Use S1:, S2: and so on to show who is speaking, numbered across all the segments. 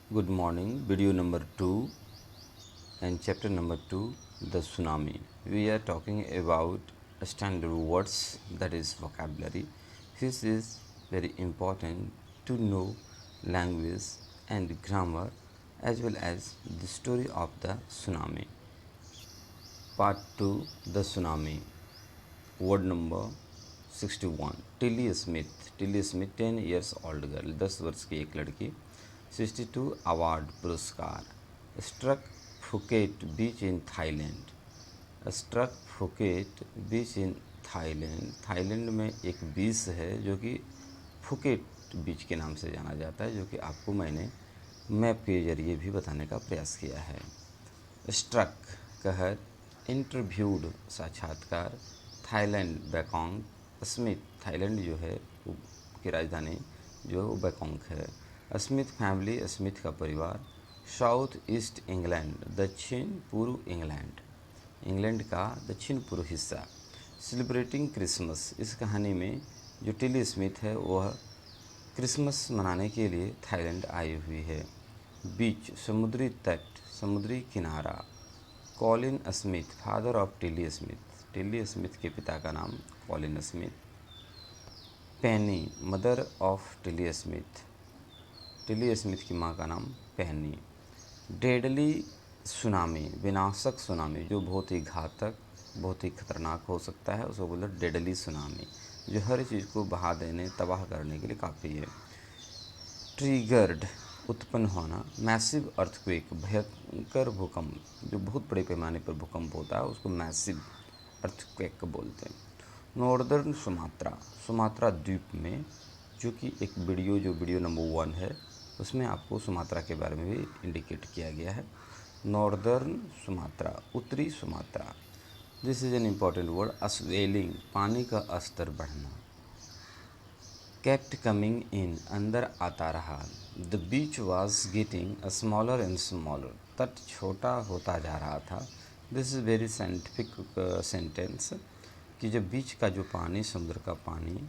S1: Good morning. Video number 2 and chapter number 2, the tsunami. We are talking about standard words, that is vocabulary. This is very important to know language and grammar as well as the story of the tsunami. Part 2, the tsunami. Word number 61. Tilly Smith 10 years old girl, 10 वर्ष की एक लड़की. 62 award पुरस्कार. Struck Phuket beach in Thailand. Struck Phuket beach in Thailand. Thailand में एक बीच है जो कि फुकेट बीच के नाम से जाना जाता है, जो कि आपको मैंने मैप के जरिए भी बताने का प्रयास किया है. स्ट्रक कहर. इंटरव्यूड साक्षात्कार. Thailand Bangkok. स्मिथ थाईलैंड जो है की राजधानी जो है वो बैंकॉक है. स्मिथ फैमिली स्मिथ का परिवार. साउथ ईस्ट इंग्लैंड दक्षिण पूर्व इंग्लैंड. इंग्लैंड का दक्षिण पूर्व हिस्सा. Celebrating Christmas. इस कहानी में जो टिली स्मिथ है वह क्रिसमस मनाने के लिए थाईलैंड आई हुई है. बीच समुद्री तट समुद्री किनारा. Colin Smith father of Tilly Smith. Tilly Smith के पिता का नाम Colin Smith. Penney mother of Tilly Smith. Tilly Smith की माँ का नाम पेनी. डेडली सुनामी विनाशक सुनामी जो बहुत ही घातक बहुत ही खतरनाक हो सकता है उसको बोलते डेडली सुनामी, जो हर चीज़ को बहा देने तबाह करने के लिए काफ़ी है. ट्रिगर्ड उत्पन्न होना. मैसिव अर्थक्वेक भयंकर भूकंप जो बहुत बड़े पैमाने पर भूकंप होता है उसको मैसिव अर्थक्वेक बोलते हैं. नॉर्दर्न सुमात्रा सुमात्रा द्वीप में, जो कि एक वीडियो नंबर 1 है उसमें आपको सुमात्रा के बारे में भी इंडिकेट किया गया है. नॉर्दर्न सुमात्रा उत्तरी Sumatra. This is an important word. Swelling पानी का स्तर बढ़ना. केप्ट कमिंग इन अंदर आता रहा. The beach was getting smaller and smaller तट छोटा होता जा रहा था. This is very scientific sentence कि जब बीच का जो पानी समुद्र का पानी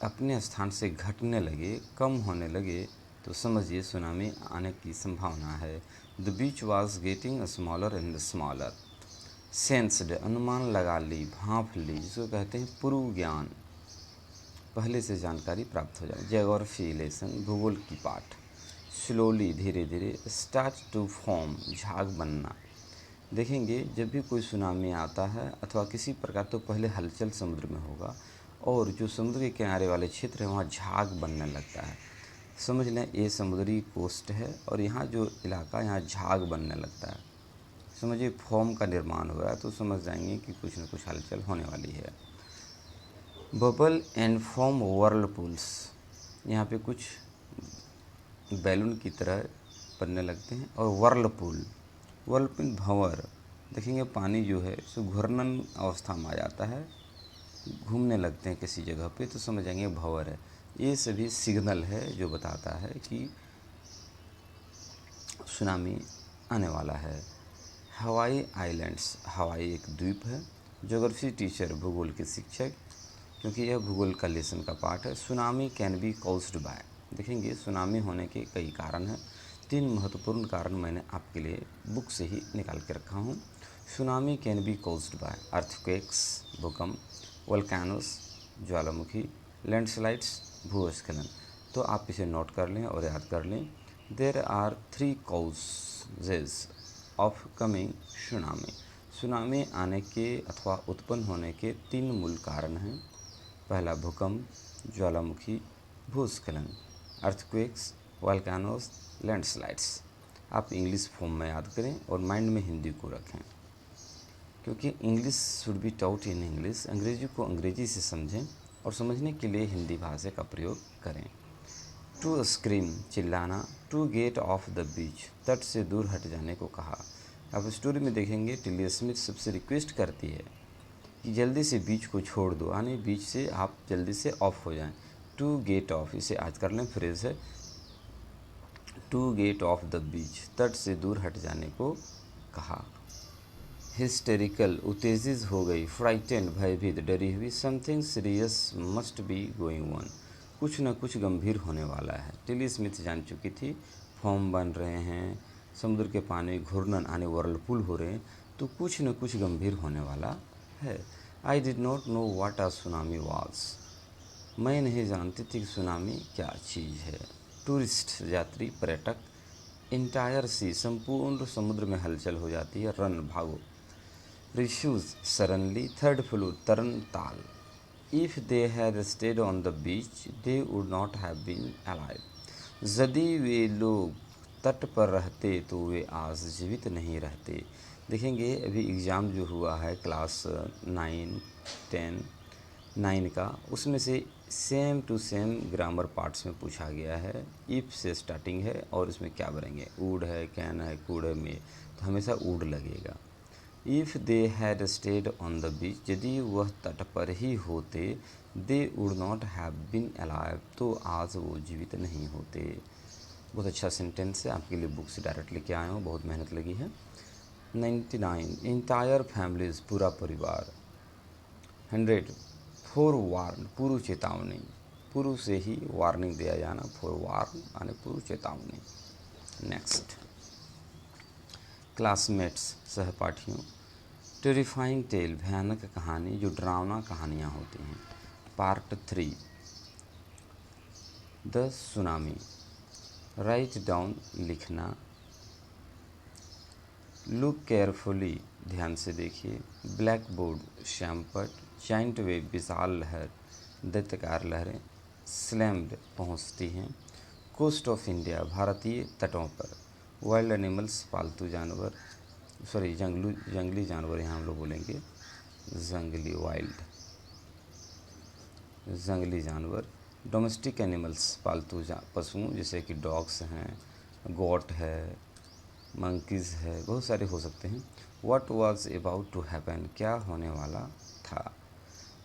S1: अपने स्थान से घटने लगे कम होने लगे तो समझिए सुनामी आने की संभावना है. The beach was getting smaller and smaller. Sensed अनुमान लगा ली भांप ली, जिसको कहते हैं पूर्व ज्ञान, पहले से जानकारी प्राप्त हो जाए. ज्योग्राफी लेसन भूगोल की पाठ. स्लोली धीरे धीरे. स्टार्ट टू फॉर्म झाग बनना. देखेंगे जब भी कोई सुनामी आता है अथवा किसी प्रकार तो पहले हलचल समुद्र में होगा और जो समुद्र के किनारे वाले क्षेत्र है वहाँ झाग बनने लगता है. समझ लें ये समुद्री कोस्ट है और यहाँ जो इलाका यहाँ झाग बनने लगता है. समझिए फॉर्म का निर्माण हो रहा है तो समझ जाएंगे कि कुछ न कुछ हलचल होने वाली है. Bubble and form whirlpools. यहाँ पे कुछ बैलून की तरह बनने लगते हैं. और वर्लपूल भंवर. देखेंगे पानी जो है सो घूर्णन अवस्था में आ जाता है, घूमने लगते हैं किसी जगह पे तो समझ जाएंगे भंवर है. ये सभी सिग्नल है जो बताता है कि सुनामी आने वाला है. हवाई आइलैंड्स. हवाई एक द्वीप है. ज्योग्राफी टीचर भूगोल के शिक्षक, क्योंकि यह भूगोल का लेसन का पार्ट है. Tsunami can be caused by. देखेंगे सुनामी होने के कई कारण हैं. 3 महत्वपूर्ण कारण मैंने आपके लिए बुक से ही निकाल के रखा हूँ. Tsunami can be caused by earthquakes भूकंप, वोल्केनोस ज्वालामुखी, लैंडस्लाइड्स भूस्खलन. तो आप इसे नोट कर लें और याद कर लें. There are 3 causes of coming tsunami. Tsunami आने के अथवा उत्पन्न होने के 3 मूल कारण हैं. पहला भूकंप, ज्वालामुखी, भूस्खलन. Earthquakes, volcanoes, landslides. आप इंग्लिश फॉर्म में याद करें और माइंड में हिंदी को रखें, क्योंकि English should be taught in English. अंग्रेजी को अंग्रेजी से समझें और समझने के लिए हिंदी भाषा का प्रयोग करें. टू स्क्रीम चिल्लाना. To get off the beach तट से दूर हट जाने को कहा. अब स्टोरी में देखेंगे टिली स्मिथ सबसे रिक्वेस्ट करती है कि जल्दी से बीच को छोड़ दो, यानी बीच से आप जल्दी से ऑफ हो जाएं. टू गेट ऑफ इसे आज कर लें फ्रेज है. To get off the beach तट से दूर हट जाने को कहा. हिस्टेरिकल उत्तेजित हो गई. फ्राइटेंड भयभीत डरी हुई. Something serious must be going on कुछ न कुछ गंभीर होने वाला है. टिली स्मिथ जान चुकी थी फॉर्म बन रहे हैं, समुद्र के पानी घूर्णन यानी वर्लपूल हो रहे हैं, तो कुछ न कुछ गंभीर होने वाला है। I did not know what a tsunami was. मैं नहीं जानती थी कि सुनामी क्या चीज़ है। टूरिस्ट यात्री पर्यटक, इंटायर सी संपूर्ण समुद्र में हलचल हो जाती है, रन भागो। रिफ्यूज सडनली, थर्ड फ्लोर तरन ताल। If they had stayed on the beach they would not have been alive. यदि वे लोग तट पर रहते तो वे आज जीवित नहीं रहते। देखेंगे अभी एग्ज़ाम जो हुआ है क्लास 9, 10, 9 का, उसमें से same to same grammar parts में पूछा गया है। इफ़ से स्टार्टिंग है और इसमें क्या बनेंगे, वुड है, कैन है, कुड है, मे, तो हमेशा वुड लगेगा। If they had stayed on the beach, यदि वह तट पर ही होते, they would not have been alive, तो आज वो जीवित नहीं होते। बहुत अच्छा सेंटेंस है, आपके लिए बुक से डायरेक्ट लेके आया हूँ, बहुत मेहनत लगी है। 99 इंटायर फैमिलीज, पूरा परिवार। 100 फॉर वार्न, पूर्व चेतावनी, पूर्व से ही वार्निंग दिया जाना, फॉर वार्न यानी पूर्व चेतावनी। नेक्स्ट, क्लासमेट्स, सहपाठियों। टेरिफाइंग टेल, भयानक कहानी, जो डरावना कहानियाँ होती हैं। Part 3, the tsunami. Right down, लिखना। लुक केयरफुली, ध्यान से देखिए। ब्लैक बोर्ड, श्यामपट। जाइंट वेव, विशाल लहर, दैत्यकार लहरें। स्लैम्ड, पहुँचती हैं। कोस्ट ऑफ इंडिया, भारतीय तटों पर। वाइल्ड एनिमल्स, पालतू जानवर, सॉरी जंगली जानवर यहाँ हम लोग बोलेंगे, जंगली, वाइल्ड, जंगली जानवर। डोमेस्टिक एनिमल्स, पालतू पशुओं, जैसे कि डॉग्स हैं, गोट है, मंकीज़ है, बहुत सारे हो सकते हैं। What was about to happen, क्या होने वाला था।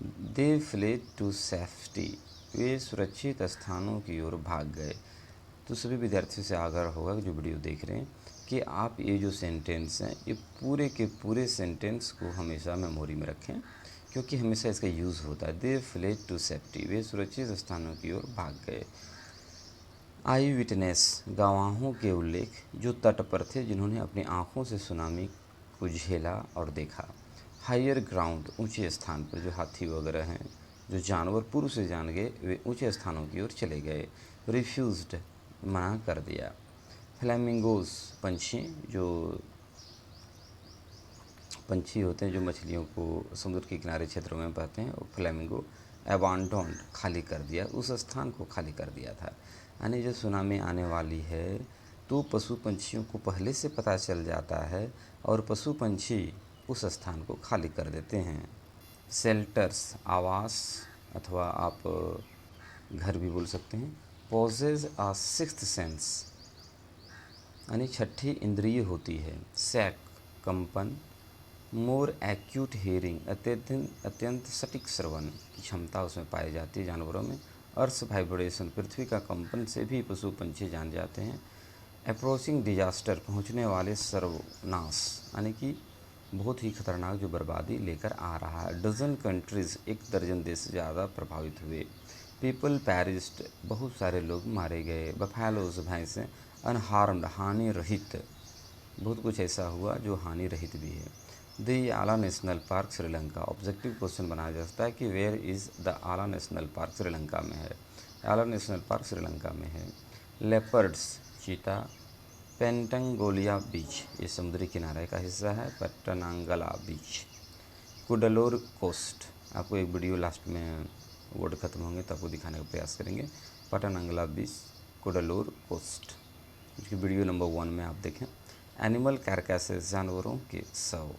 S1: दे फ्लेड टू सेफ्टी, वे सुरक्षित स्थानों की ओर भाग गए। तो सभी विद्यार्थियों से आग्रह होगा जो वीडियो देख रहे हैं कि आप ये जो सेंटेंस हैं, ये पूरे के पूरे सेंटेंस को हमेशा मेमोरी में रखें, क्योंकि हमेशा इसका यूज़ होता है। दे फ्लेड टू सेफ्टी, वे सुरक्षित स्थानों की ओर भाग गए। आई विटनेस, गवाहों के उल्लेख, जो तट पर थे, जिन्होंने अपनी आँखों से सुनामी को झेला और देखा। हायर ग्राउंड, ऊंचे स्थान पर, जो हाथी वगैरह हैं, जो जानवर पूर्व से जान गए, वे ऊंचे स्थानों की ओर चले गए। रिफ्यूज्ड, मना कर दिया। फ्लैमिंगोज, पंछी, जो पंछी होते हैं जो मछलियों को समुद्र के किनारे क्षेत्रों में पाते हैं, वो फ्लैमिंगो। एबांडोन्ड, खाली कर दिया, उस स्थान को खाली कर दिया था। यानी जो सुनामी आने वाली है तो पशु पंछियों को पहले से पता चल जाता है और पशु पंछी उस स्थान को खाली कर देते हैं। शेल्टर्स, आवास अथवा आप घर भी बोल सकते हैं। पॉजेज आ सिक्स्थ सेंस, यानी छठी इंद्रिय होती है। सैक, कंपन। मोर एक्यूट हेयरिंग, अत्यंत सटीक श्रवण की क्षमता उसमें पाई जाती है जानवरों में। अर्थ वाइब्रेशन, पृथ्वी का कंपन से भी पशु पंछी जान जाते हैं। अप्रोचिंग डिजास्टर, पहुंचने वाले सर्वनाश, यानी कि बहुत ही खतरनाक जो बर्बादी लेकर आ रहा है। डजन कंट्रीज़, 1 दर्जन देश ज़्यादा प्रभावित हुए। पीपल पैरिस्ड, बहुत सारे लोग मारे गए। बफैलोज, भैंसें। अनहार्म्ड, हानि रहित, बहुत कुछ ऐसा हुआ जो हानि रहित भी है। द आला national park, Sri Lanka. Objective question बनाया जा सकता है कि वेयर इज़ द आला नेशनल पार्क, श्रीलंका में है। आला नेशनल पार्क श्रीलंका में है। लेपर्ड्स, चीता। पेंटंगोलिया बीच, ये समुद्री किनारे का हिस्सा है। पट्टनांगला बीच। कुडलोर कोस्ट, आपको एक वीडियो लास्ट में वर्ड खत्म होंगे तो आपको दिखाने का प्रयास करेंगे। पट्टनांगला बीच, कुडलोर कोस्ट, इसकी वीडियो नंबर 1 में आप देखें। एनिमल कैरकैसेस, जानवरों के शव।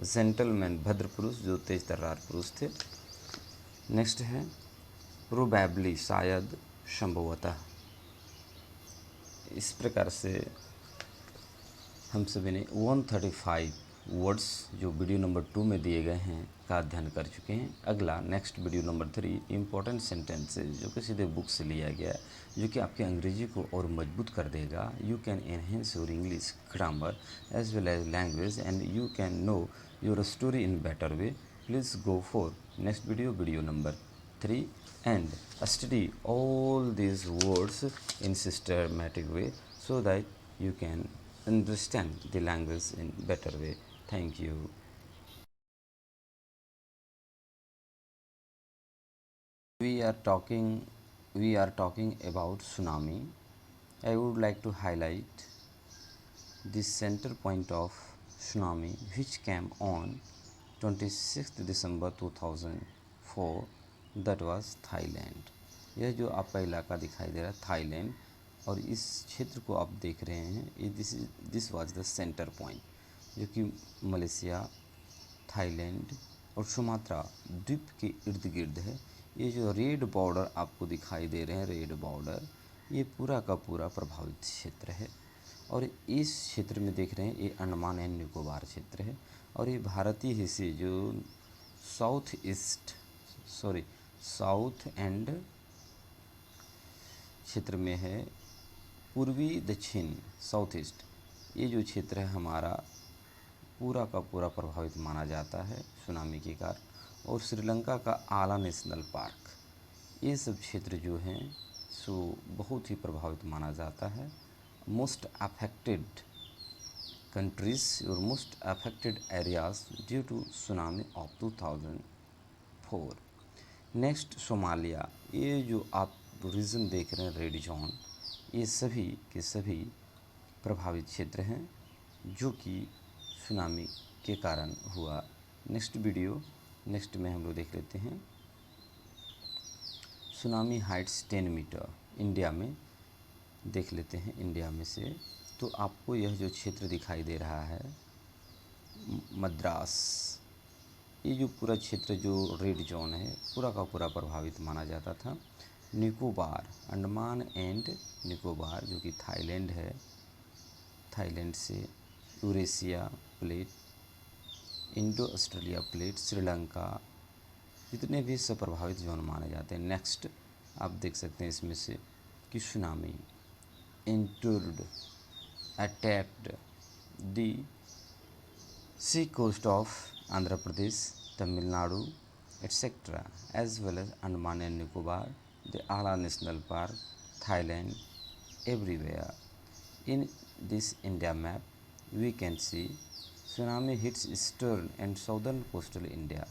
S1: जेंटलमैन, भद्र पुरुष जो तेज तर्रार पुरुष थे। नेक्स्ट है प्रोबेबली, शायद, संभवतः। इस प्रकार से हम सभी ने 135 वर्ड्स जो वीडियो नंबर 2 में दिए गए हैं का अध्ययन कर चुके हैं। अगला next video number 3, important sentences, जो कि सीधे बुक से लिया गया है, जो कि आपके अंग्रेजी को और मजबूत कर देगा। You can enhance your English grammar as well as language and you can know your story in better way. Please go for next video number 3 and study all these words in systematic way so that you can understand the language in better way. Thank you. We are talking about tsunami. I would like to highlight the center point of tsunami which came on 26th December 2004, that was Thailand. यह जो आपका इलाका दिखाई दे रहा है Thailand, और इस क्षेत्र को आप देख रहे हैं, ये this was the centre point, जो कि मलेशिया, थाईलैंड और सुमात्रा द्वीप के इर्द गिर्द है। ये जो रेड बॉर्डर आपको दिखाई दे रहे हैं, रेड बॉर्डर, ये पूरा का पूरा प्रभावित क्षेत्र है। और इस क्षेत्र में देख रहे हैं, ये अंडमान एंड निकोबार क्षेत्र है। और ये भारतीय हिस्से जो साउथ एंड क्षेत्र में है, पूर्वी दक्षिण साउथ ईस्ट, ये जो क्षेत्र है हमारा पूरा का पूरा प्रभावित माना जाता है सुनामी के कारण। और श्रीलंका का आला नेशनल पार्क, ये सब क्षेत्र जो हैं सो बहुत ही प्रभावित माना जाता है। मोस्ट अफेक्टेड कंट्रीज और most affected areas due to tsunami of 2004। Next Somalia, ये जो आप रीजन देख रहे हैं रेड जोन, ये सभी के सभी प्रभावित क्षेत्र हैं जो कि सुनामी के कारण हुआ। नेक्स्ट में हम लोग देख लेते हैं सुनामी हाइट्स 10 मीटर इंडिया में, देख लेते हैं इंडिया में से। तो आपको यह जो क्षेत्र दिखाई दे रहा है मद्रास, ये जो पूरा क्षेत्र जो रेड जोन है पूरा का पूरा प्रभावित माना जाता था। निकोबार, अंडमान एंड निकोबार जो कि थाईलैंड है, थाईलैंड से Eurasia plate, Indo Australia plate, Sri Lanka, जितने भी सब प्रभावित जोन माने जाते हैं। नेक्स्ट आप देख सकते हैं इसमें से कि tsunami entered, attacked the sea coast of Andhra Pradesh, Tamil Nadu, etc., as well as Andaman and Nicobar, the Ala National Park, Thailand, everywhere. In this India map, we can see tsunami hits eastern and southern coastal India.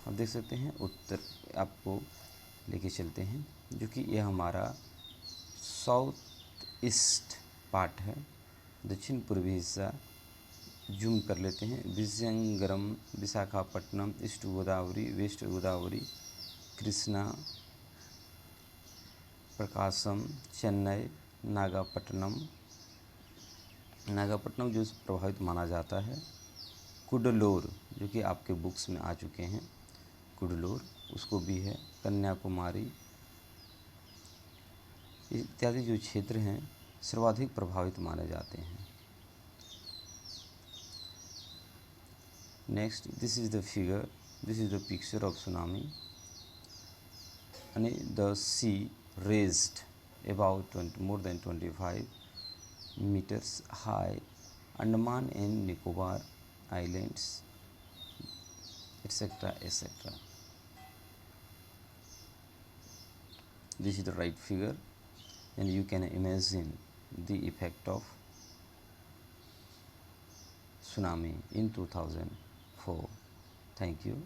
S1: आप देख सकते हैं उत्तर, आपको लेके चलते हैं, जो कि यह हमारा साउथ ईस्ट पार्ट है, दक्षिण पूर्वी हिस्सा। जूम कर लेते हैं, विजयनगरम, विशाखापट्टनम, ईस्ट गोदावरी, वेस्ट गोदावरी, कृष्णा, प्रकाशम, चेन्नई, नागापट्टनम जो प्रभावित माना जाता है, कुडलोर जो कि आपके बुक्स में आ चुके हैं, कुडलोर उसको भी है, कन्याकुमारी इत्यादि जो क्षेत्र हैं सर्वाधिक प्रभावित माने जाते हैं। Next, this is the picture of tsunami, and the sea raised about more than 25 meters high, Andaman and Nicobar Islands, etc., etc. This is the right figure, and you can imagine the effect of tsunami in 2004. Thank you.